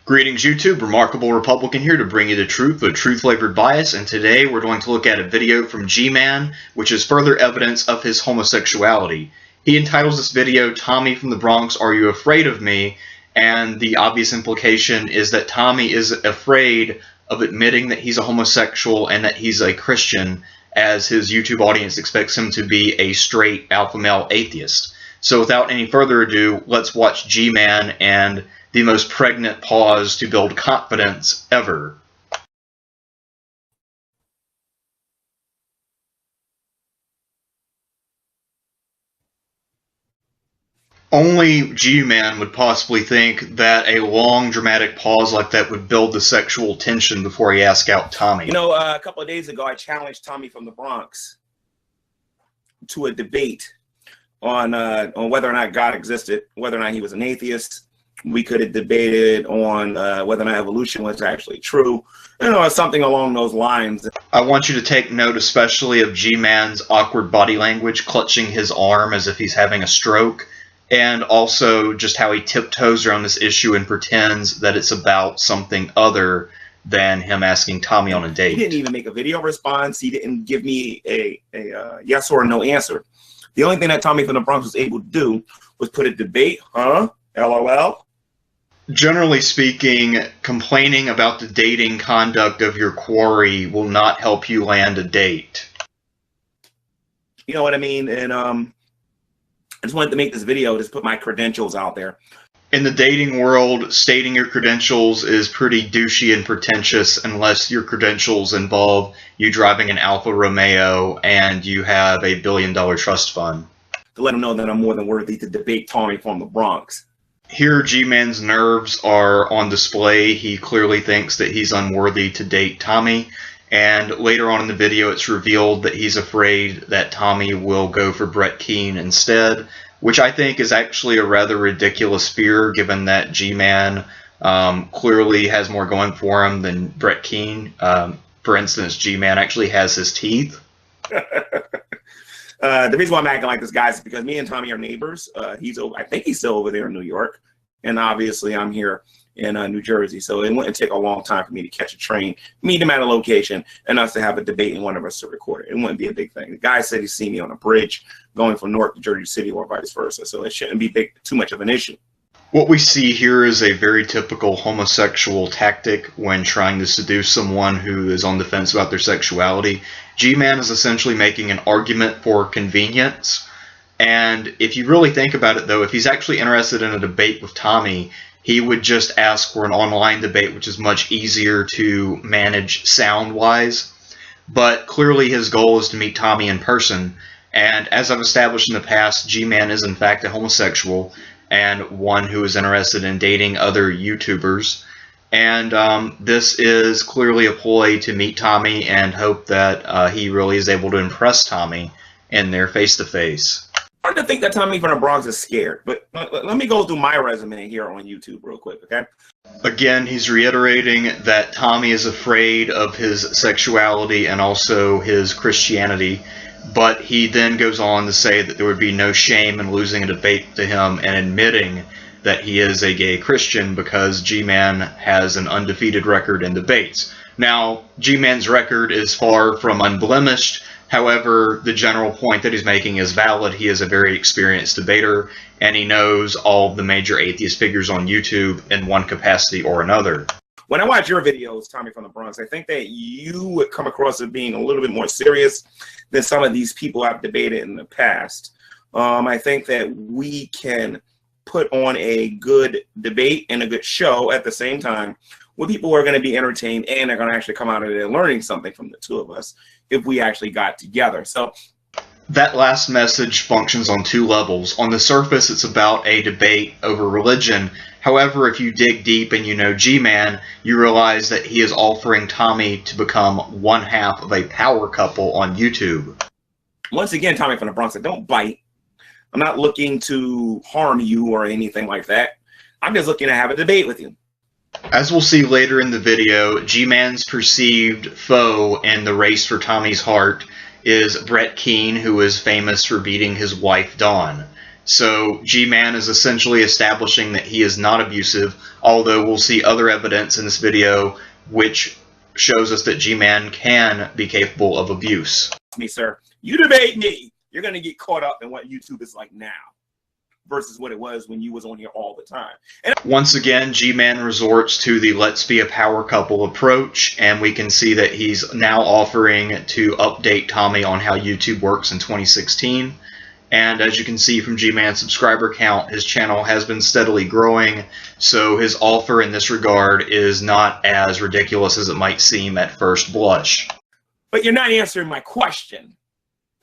Greetings YouTube, Remarkable Republican here to bring you the truth with truth-flavored bias, and today we're going to look at a video from G-Man, which is further evidence of his homosexuality. He entitles this video, Tommy from the Bronx, Are You Afraid of Me? And the obvious implication is that Tommy is afraid of admitting that he's a homosexual and that he's a Christian, as his YouTube audience expects him to be a straight alpha male atheist. So without any further ado, let's watch G-Man and the most pregnant pause to build confidence ever. Only G-Man would possibly think that a long dramatic pause like that would build the sexual tension before he asks out Tommy. You know, a couple of days ago I challenged Tommy from the Bronx to a debate on whether or not God existed, whether or not he was an atheist. We could have debated on whether or not evolution was actually true, something along those lines. I want you to take note especially of G-Man's awkward body language, clutching his arm as if he's having a stroke, and also just how he tiptoes around this issue and pretends that it's about something other than him asking Tommy on a date. He didn't even make a video response. He didn't give me a yes or no answer. The only thing that Tommy from the Bronx was able to do was put a debate, LOL. Generally speaking, complaining about the dating conduct of your quarry will not help you land a date. You know what I mean? And I just wanted to make this video, just put my credentials out there. In the dating world, stating your credentials is pretty douchey and pretentious unless your credentials involve you driving an Alfa Romeo and you have a $1 billion trust fund. To let them know that I'm more than worthy to debate Tommy from the Bronx. Here, G-Man's nerves are on display. He clearly thinks that he's unworthy to date Tommy. And later on in the video, it's revealed that he's afraid that Tommy will go for Brett Keane instead, which I think is actually a rather ridiculous fear, given that G-Man clearly has more going for him than Brett Keane. For instance, G-Man actually has his teeth. The reason why I'm acting like this, guys, is because me and Tommy are neighbors. I think he's still over there in New York, and obviously I'm here in New Jersey. So it wouldn't take a long time for me to catch a train, meet him at a location, and us to have a debate and one of us to record it. It wouldn't be a big thing. The guy said he's seen me on a bridge going from North to Jersey City or vice versa, so it shouldn't be too much of an issue. What we see here is a very typical homosexual tactic when trying to seduce someone who is on the fence about their sexuality. G-Man is essentially making an argument for convenience. And if you really think about it, though, if he's actually interested in a debate with Tommy, he would just ask for an online debate, which is much easier to manage sound-wise. But clearly his goal is to meet Tommy in person. And as I've established in the past, G-Man is in fact a homosexual, and one who is interested in dating other YouTubers. And this is clearly a ploy to meet Tommy and hope that he really is able to impress Tommy in their face-to-face. Hard to think that Tommy from the Bronx is scared, but let me go through my resume here on YouTube real quick, okay? Again, he's reiterating that Tommy is afraid of his sexuality and also his Christianity. But he then goes on to say that there would be no shame in losing a debate to him and admitting that he is a gay Christian because G-Man has an undefeated record in debates. Now, G-Man's record is far from unblemished. However, the general point that he's making is valid. He is a very experienced debater, and he knows all of the major atheist figures on YouTube in one capacity or another. When I watch your videos, Tommy from the Bronx, I think that you would come across as being a little bit more serious than some of these people I've debated in the past. I think that we can put on a good debate and a good show at the same time where people are going to be entertained and they're going to actually come out of there learning something from the two of us if we actually got together. So that last message functions on two levels. On the surface, it's about a debate over religion. However, if you dig deep and you know G-Man, you realize that he is offering Tommy to become one half of a power couple on YouTube. Once again, Tommy from the Bronx, don't bite. I'm not looking to harm you or anything like that. I'm just looking to have a debate with you. As we'll see later in the video, G-Man's perceived foe in the race for Tommy's heart is Brett Keane, who is famous for beating his wife Dawn. So G-Man is essentially establishing that he is not abusive, although we'll see other evidence in this video which shows us that G-Man can be capable of abuse. Me, sir, you debate me, you're going to get caught up in what YouTube is like now versus what it was when you was on here all the time. And once again, G-Man resorts to the let's be a power couple approach, and we can see that he's now offering to update Tommy on how YouTube works in 2016. And as you can see from G-Man's subscriber count, his channel has been steadily growing, so his offer in this regard is not as ridiculous as it might seem at first blush. But you're not answering my question.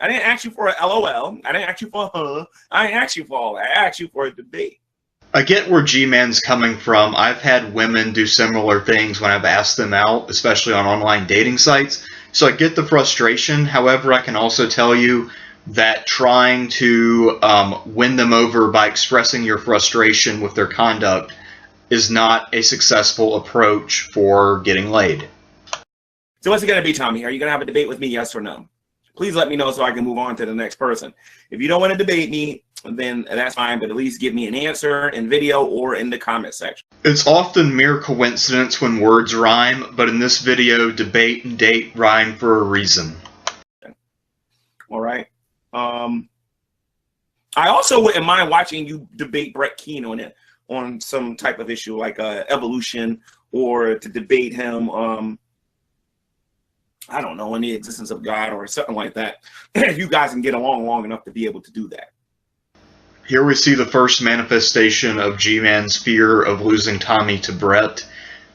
I didn't ask you for a LOL. I didn't ask you for a huh. I didn't ask you for all that. I asked you for a debate. I get where G-Man's coming from. I've had women do similar things when I've asked them out, especially on online dating sites. So I get the frustration. However, I can also tell you that trying to win them over by expressing your frustration with their conduct is not a successful approach for getting laid. So what's it going to be, Tommy? Are you going to have a debate with me, yes or no? Please let me know so I can move on to the next person. If you don't want to debate me, then that's fine, but at least give me an answer in video or in the comment section. It's often mere coincidence when words rhyme, but in this video, debate and date rhyme for a reason. All right. I also wouldn't mind watching you debate Brett Keane on some type of issue like evolution, or to debate him I don't know, in the existence of God or something like that. If you guys can get along long enough to be able to do that. Here we see the first manifestation of G-Man's fear of losing Tommy to Brett,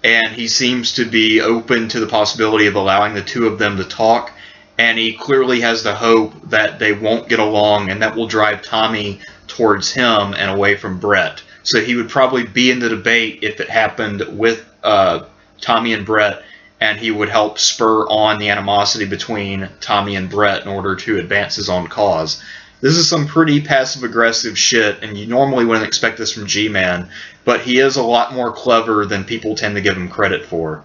and he seems to be open to the possibility of allowing the two of them to talk, and he clearly has the hope that they won't get along, and that will drive Tommy towards him and away from Brett. So he would probably be in the debate if it happened with Tommy and Brett, and he would help spur on the animosity between Tommy and Brett in order to advance his own cause. This is some pretty passive-aggressive shit, and you normally wouldn't expect this from G-Man, but he is a lot more clever than people tend to give him credit for.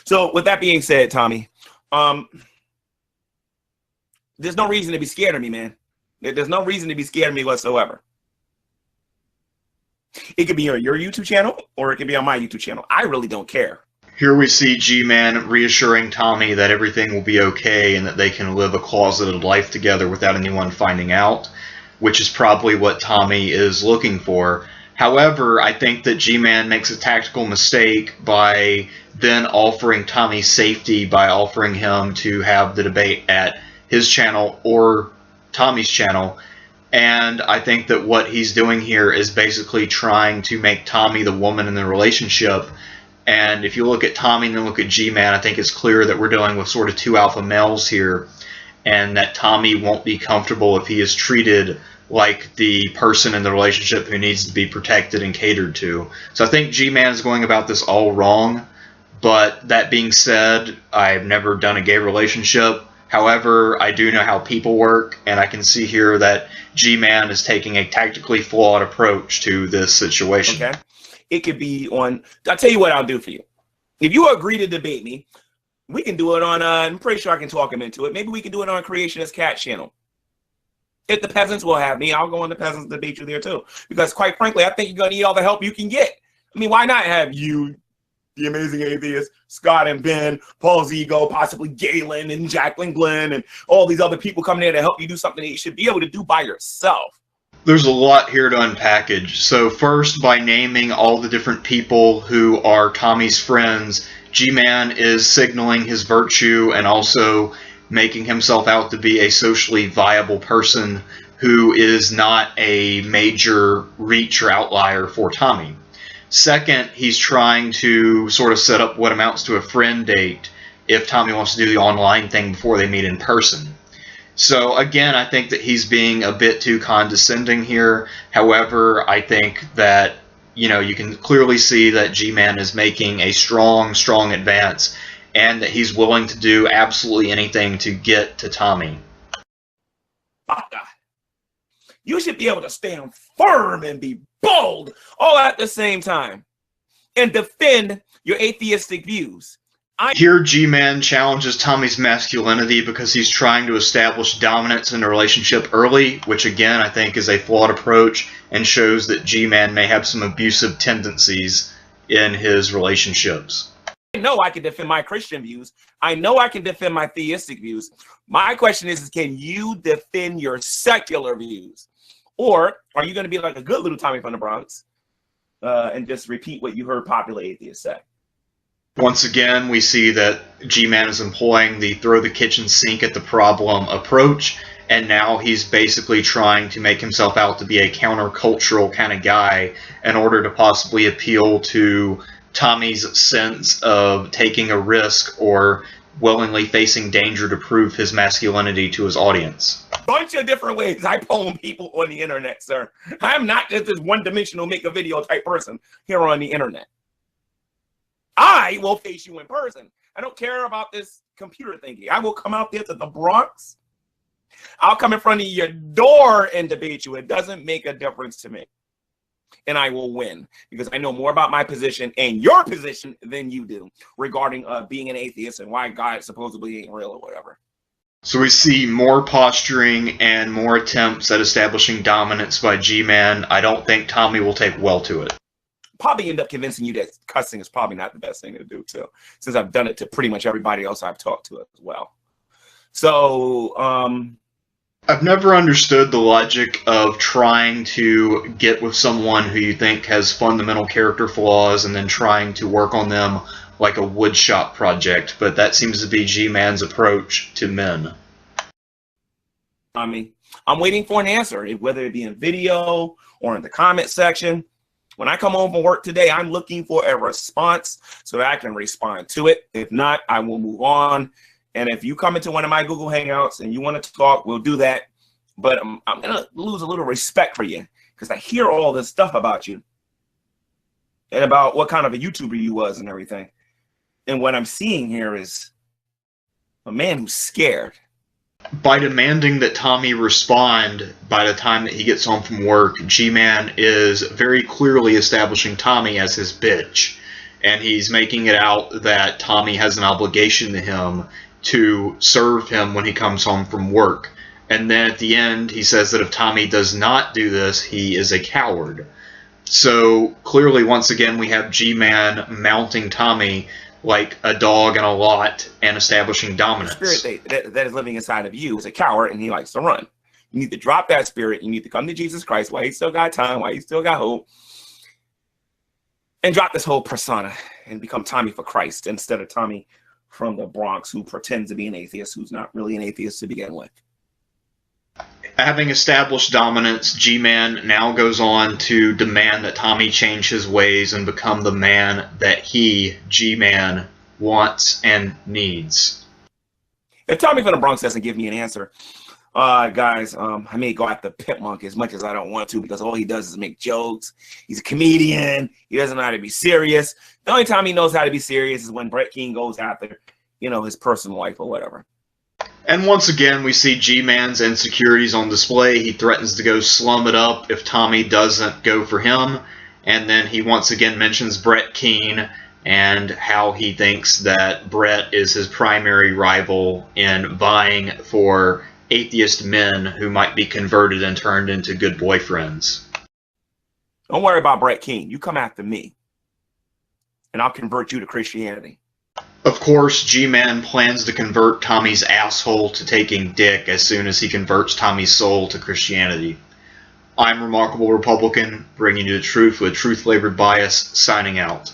So with that being said, Tommy, there's no reason to be scared of me, man. There's no reason to be scared of me whatsoever. It could be on your YouTube channel, or it could be on my YouTube channel. I really don't care. Here we see G-Man reassuring Tommy that everything will be okay and that they can live a closeted life together without anyone finding out, which is probably what Tommy is looking for. However, I think that G-Man makes a tactical mistake by then offering Tommy safety by offering him to have the debate at his channel or Tommy's channel. And I think that what he's doing here is basically trying to make Tommy the woman in the relationship. And if you look at Tommy and then look at G-Man, I think it's clear that we're dealing with sort of two alpha males here, and that Tommy won't be comfortable if he is treated like the person in the relationship who needs to be protected and catered to. So I think G-Man is going about this all wrong. But that being said, I've never done a gay relationship. However, I do know how people work, and I can see here that G-Man is taking a tactically flawed approach to this situation. Okay. It could be on, I'll tell you what I'll do for you. If you agree to debate me, we can do it on, I'm pretty sure I can talk him into it. Maybe we can do it on Creationist Cat channel. If the peasants will have me, I'll go on the peasants debate you there too. Because quite frankly, I think you're going to need all the help you can get. I mean, why not have you, the amazing atheist, Scott and Ben, Paul's ego, possibly Galen and Jacqueline Glenn, and all these other people coming in to help you do something that you should be able to do by yourself. There's a lot here to unpackage. So first, by naming all the different people who are Tommy's friends, G-Man is signaling his virtue and also making himself out to be a socially viable person who is not a major reach or outlier for Tommy. Second, he's trying to sort of set up what amounts to a friend date if Tommy wants to do the online thing before they meet in person. So again, I think that he's being a bit too condescending here. However, I think that, you can clearly see that G-Man is making a strong advance, and that he's willing to do absolutely anything to get to Tommy. You should be able to stand firm and be bold all at the same time and defend your atheistic views. Here, G-Man challenges Tommy's masculinity because he's trying to establish dominance in a relationship early, which again I think is a flawed approach and shows that G-Man may have some abusive tendencies in his relationships. I know I can defend my Christian views. I know I can defend my theistic views. My question is can you defend your secular views? Or are you going to be like a good little Tommy from the Bronx and just repeat what you heard popular atheists say? Once again, we see that G-Man is employing the throw the kitchen sink at the problem approach, and now he's basically trying to make himself out to be a countercultural kind of guy in order to possibly appeal to Tommy's sense of taking a risk or willingly facing danger to prove his masculinity to his audience. Bunch of different ways I poem people on the internet, sir. I'm not just this one-dimensional make a video type person here on the internet. I will face you in person. I don't care about this computer thinking. I will come out there to the Bronx. I'll come in front of your door and debate you. It doesn't make a difference to me. And I will win because I know more about my position and your position than you do regarding being an atheist and why God supposedly ain't real or whatever. So we see more posturing and more attempts at establishing dominance by G-Man. I don't think Tommy will take well to it. Probably end up convincing you that cussing is probably not the best thing to do too, since I've done it to pretty much everybody else I've talked to as well. So I've never understood the logic of trying to get with someone who you think has fundamental character flaws and then trying to work on them like a woodshop project, but that seems to be G-Man's approach to men. I mean, I'm waiting for an answer, whether it be in video or in the comment section. When I come home from work today, I'm looking for a response so that I can respond to it. If not, I will move on. And if you come into one of my Google Hangouts and you want to talk, we'll do that. But I'm going to lose a little respect for you because I hear all this stuff about you and about what kind of a YouTuber you was and everything. And what I'm seeing here is a man who's scared. By demanding that Tommy respond by the time that he gets home from work, G-Man is very clearly establishing Tommy as his bitch. And he's making it out that Tommy has an obligation to him to serve him when he comes home from work. And then at the end, he says that if Tommy does not do this, he is a coward. So clearly, once again, we have G-Man mounting Tommy like a dog in a lot and establishing dominance. The spirit that is living inside of you is a coward and he likes to run. You need to drop that spirit. You need to come to Jesus Christ while you still got time, while you still got hope, and drop this whole persona and become Tommy for Christ instead of Tommy from the Bronx who pretends to be an atheist who's not really an atheist to begin with. Having established dominance, G-Man now goes on to demand that Tommy change his ways and become the man that he, G-Man, wants and needs. If Tommy from the Bronx doesn't give me an answer, guys, I may go after Pimp Monk as much as I don't want to because all he does is make jokes. He's a comedian. He doesn't know how to be serious. The only time he knows how to be serious is when Brett King goes after, his personal life or whatever. And once again, we see G-Man's insecurities on display. He threatens to go slum it up if Tommy doesn't go for him. And then he once again mentions Brett Keane and how he thinks that Brett is his primary rival in vying for atheist men who might be converted and turned into good boyfriends. Don't worry about Brett Keane. You come after me, and I'll convert you to Christianity. Of course, G-Man plans to convert Tommy's asshole to taking dick as soon as he converts Tommy's soul to Christianity. I'm Remarkable Republican, bringing you the truth with truth-flavored bias, signing out.